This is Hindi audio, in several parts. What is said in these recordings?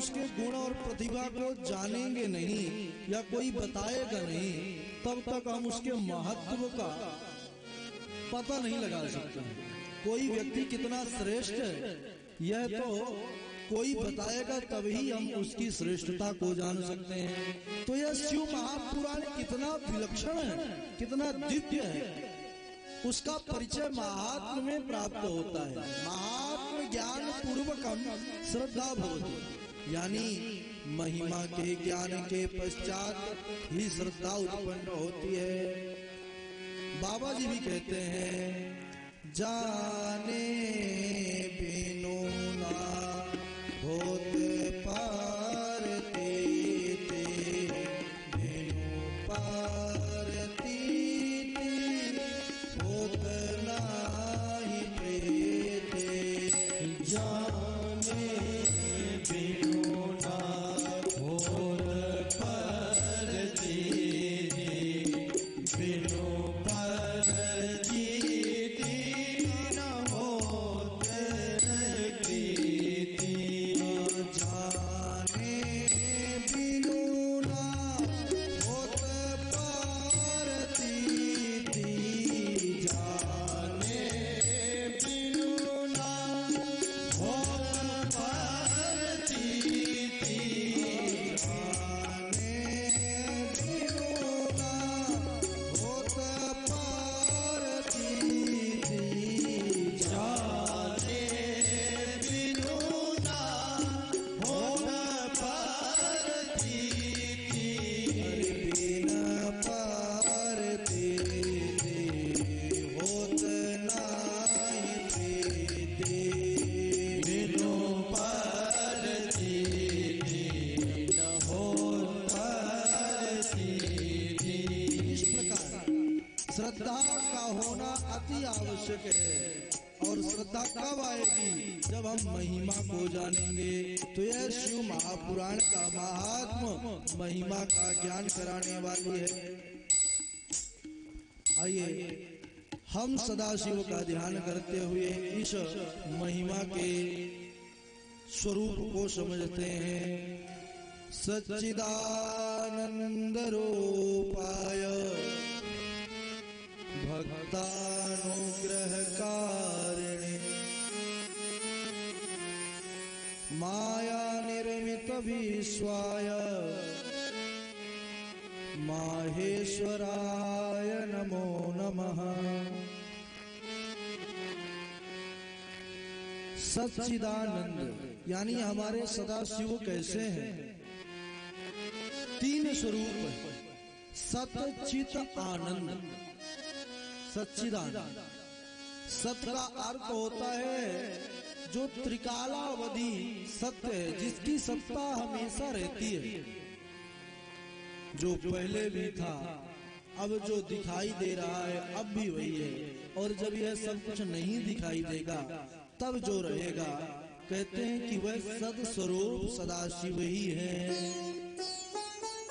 उसके गुण और प्रतिभा को जानेंगे नहीं या कोई बताएगा नहीं, तब तक हम उसके महत्व का पता नहीं लगा सकते। कोई व्यक्ति कितना श्रेष्ठ है यह तो कोई बताएगा, तभी हम उसकी श्रेष्ठता को जान सकते हैं। तो यह शिव महापुराण कितना विलक्षण है, कितना दिव्य है, उसका परिचय महात्म में प्राप्त होता है। महात्म ज्ञान पूर्वकम श्रद्धा भवति, यानी महिमा के ज्ञान के पश्चात ही श्रद्धा उत्पन्न होती है। बाबा जी भी कहते हैं, जाने बिनु ना होत पार तेते, बिनु पार तीते होत नाही प्रीते। जाने बिनु ना होत पार तेते, बिनु पार तीते न होत प्रीति। जाने बिनु ना होत पार तीती, जाने बिनु ना होत पार तीति, जाने बिनु ना होत पार तीती। जाने बिनु ना होत पार तीति। बिना पार तीती होत नाही प्रीति। बिनु पार तीति न होत पार तीति। इस प्रकार श्रद्धा का होना अति आवश्यक है। और श्रद्धा कब आएगी? जब हम महिमा को जानेंगे। तो यह शिव महापुराण का महात्म महिमा का ज्ञान कराने वाली है। आइए हम सदाशिव का ध्यान करते हुए इस महिमा के स्वरूप को समझते हैं। सच्चिदानंद रूपाय भक्तानुग्रह कारिणे, माया निर्मित विश्वाय माहेश्वराय नमो नमः। सच्चिदानंद यानी हमारे सदाशिव कैसे हैं? तीन स्वरूप है। सत चित आनंद। सच्चिदानंद सत का अर्थ होता है जो त्रिकालावधि सत्य है, जिसकी सत्ता हमेशा रहती है, जो पहले भी था, अब जो दिखाई दे रहा है अब भी वही है, और जब यह सब कुछ नहीं दिखाई देगा तब जो रहेगा, कहते हैं कि वह सद स्वरूप सदाशिव ही है।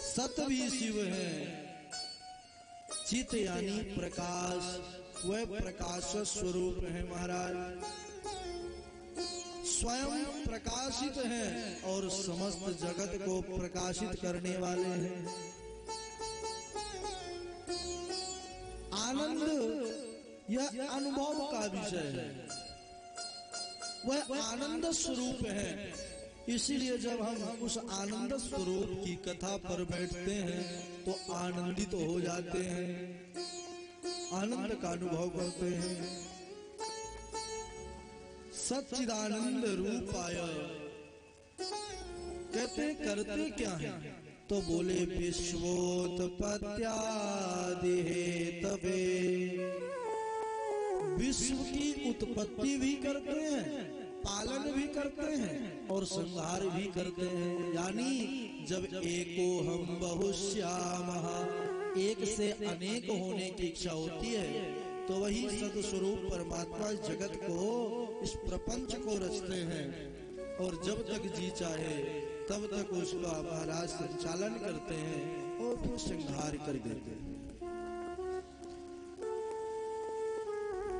सत भी शिव है। चित यानी प्रकाश, वह प्रकाश स्वरूप है महाराज। स्वयं प्रकाशित हैं और समस्त जगत को प्रकाशित करने वाले हैं। आनंद यह अनुभव का विषय है, वह आनंद स्वरूप है। इसीलिए जब हम उस आनंद स्वरूप की कथा पर बैठते हैं तो आनंदित हो जाते हैं, आनंद का अनुभव करते हैं। सच्चिदानंद रूपाय कहते करते क्या है? तो बोले विश्वोत्पत्त्यादि हेतवे, विश्व की उत्पत्ति भी करते हैं, पालन भी करते हैं और संहार भी करते हैं। यानी जब एको हम बहुश्यामः, एक से अनेक होने की इच्छा होती है तो वही सदस्वरूप परमात्मा इस जगत को, इस प्रपंच को रचते हैं और जब तक जी चाहे तब तक उसका महाराज संचालन करते हैं और फिर संहार कर देते हैं।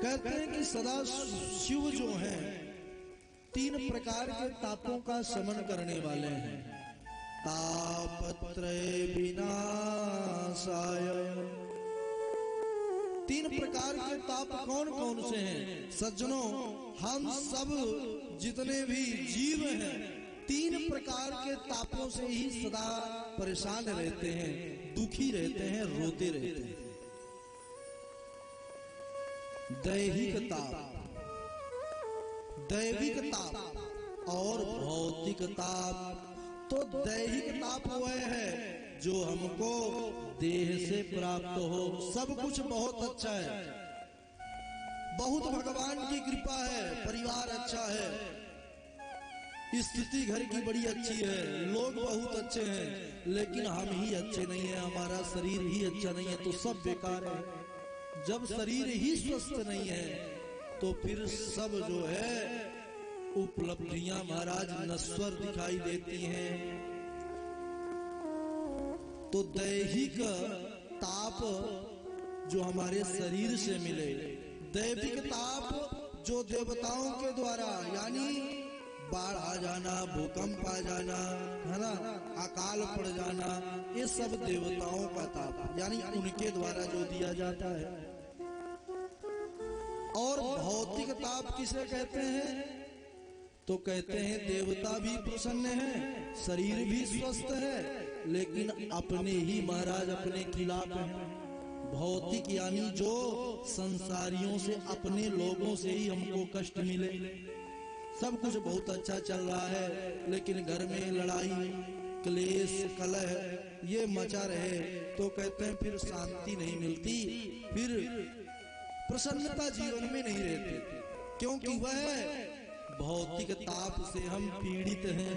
कहते हैं कि सदा शिव जो है तीन प्रकार के तापों का शमन करने वाले हैं। तापत्रय विनाशाय। तीन प्रकार के ताप कौन कौन से हैं? सज्जनों, हम सब जितने भी जीव हैं तीन प्रकार के तापों से ही सदा परेशान रहते हैं, दुखी रहते हैं, रोते रहते हैं। दैहिक ताप, दैविक ताप और भौतिक ताप। तो दैहिक ताप वह है जो हमको देह से प्राप्त हो। सब कुछ बहुत अच्छा है, बहुत भगवान की कृपा है, परिवार अच्छा है, स्थिति घर की बड़ी अच्छी है, लोग बहुत अच्छे हैं, लेकिन हम ही अच्छे नहीं है, हमारा शरीर ही अच्छा नहीं है, तो सब बेकार है। जब शरीर ही स्वस्थ नहीं है तो फिर सब जो है उपलब्धियां महाराज नश्वर दिखाई देती हैं। तो दैहिक ताप जो हमारे शरीर से मिले, दैविक ताप जो देवताओं के द्वारा, यानी बाढ़ आ जाना, भूकंप आ जाना, है ना, अकाल पड़ जाना, ये सब देवताओं का ताप, यानी उनके द्वारा जो दिया जाता है। और भौतिक ताप किसे कहते हैं? तो कहते हैं देवता भी प्रसन्न है, शरीर भी स्वस्थ है, लेकिन अपने ही महाराज अपने खिलाफ है। भौतिक यानी जो संसारियों से, अपने लोगों से ही हमको कष्ट मिले। सब कुछ बहुत अच्छा चल रहा है, लेकिन घर में लड़ाई, क्लेश, कलह ये मचा रहे, तो कहते हैं फिर शांति नहीं मिलती, फिर प्रसन्नता जीवन में नहीं रहती, क्योंकि वह भौतिक ताप से हम पीड़ित हैं।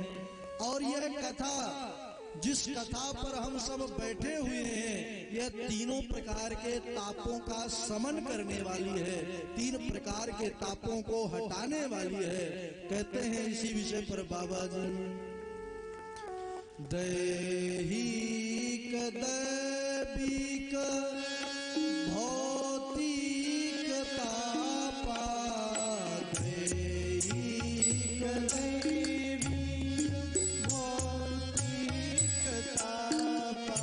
और यह कथा, जिस कथा पर हम सब बैठे हुए हैं, यह तीनों प्रकार के तापों का शमन करने वाली है, तीन प्रकार के तापों को हटाने वाली है। कहते हैं इसी विषय पर बाबा जी, दैहिक दैविक भौतिक तापा, दैहिक दैविक भौतिक तापा,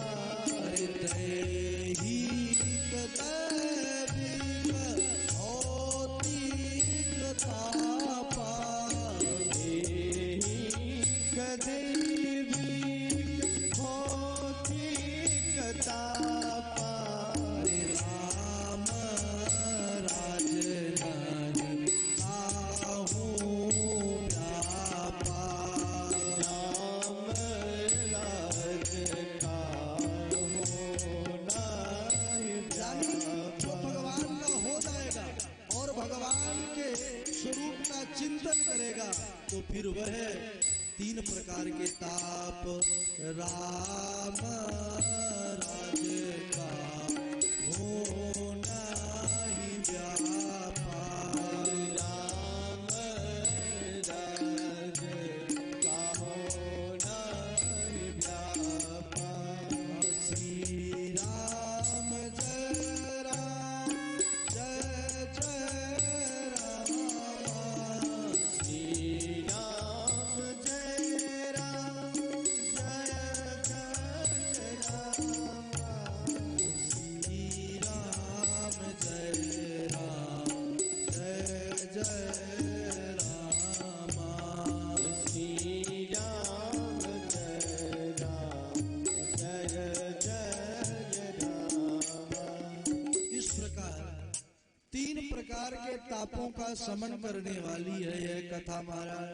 दैहिक दैविक भौतिक तापा, दैहिक दैविक भौतिक तापा, राम राज नहीं काहू व्यापा, राम राज काहू नहीं व्यापा। जो भगवान का हो जाएगा और भगवान के स्वरूप का चिंतन करेगा, तो फिर वह तीन प्रकार के ताप, राम राज का होना ही व्यापा, राम राज का होना ही व्यापा, श्री राम जय राम जय जय राम, श्री राम जय राम जय जय राम, श्री राम जय राम जय जय राम, श्री राम जय राम जय जय राम। इस प्रकार तीन प्रकार के तापों का शमन करने वाली है यह कथा महाराज।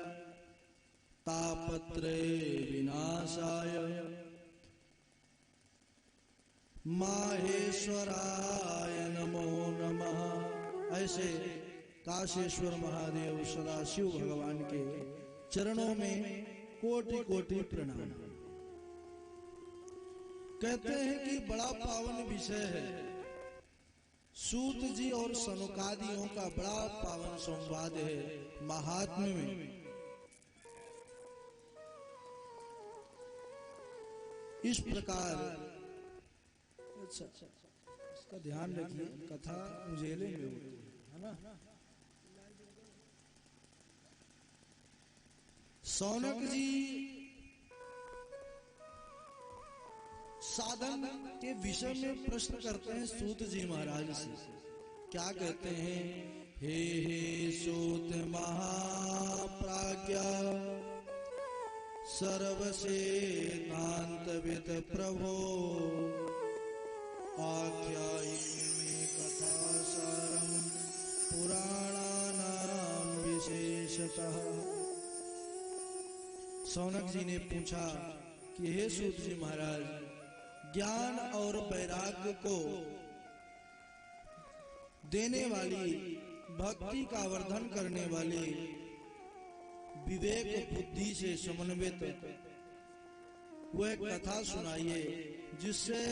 तापत्रय विनाशाय माहेश्वराय नमो नमः। ऐसे काशेश्वर महादेव सदाशिव भगवान के चरणों में कोटि कोटि प्रणाम। कहते हैं कि बड़ा पावन विषय है, सूत जी और सनुकादियों का बड़ा पावन संवाद है महात्म्य में। इस प्रकार अच्छा इसका ध्यान रखिए, कथा उजेले में होती है ना। शौनक जी साधन के विषय में प्रश्न करते हैं सूत जी महाराज से। क्या कहते हैं? हे सूत महाप्राज्ञा सर्वसेनांतविद प्रभो आख्यायिनी में कथासारं पुराणानां विशेषतः। शौनक जी ने पूछा कि हे सूत जी महाराज, ज्ञान और वैराग्य को देने वाली, भक्ति का वर्धन करने वाली, विवेक बुद्धि से समन्वित वह कथा सुनाइए जिससे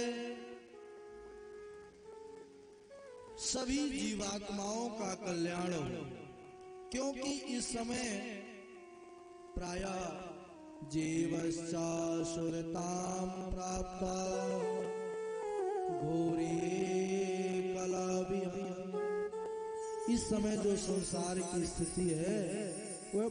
सभी जीवात्माओं का कल्याण हो। क्योंकि इस समय प्रायः जीवश्चासुरतां प्राप्ता घोरे कलाभिः। इस समय जो संसार की स्थिति है वह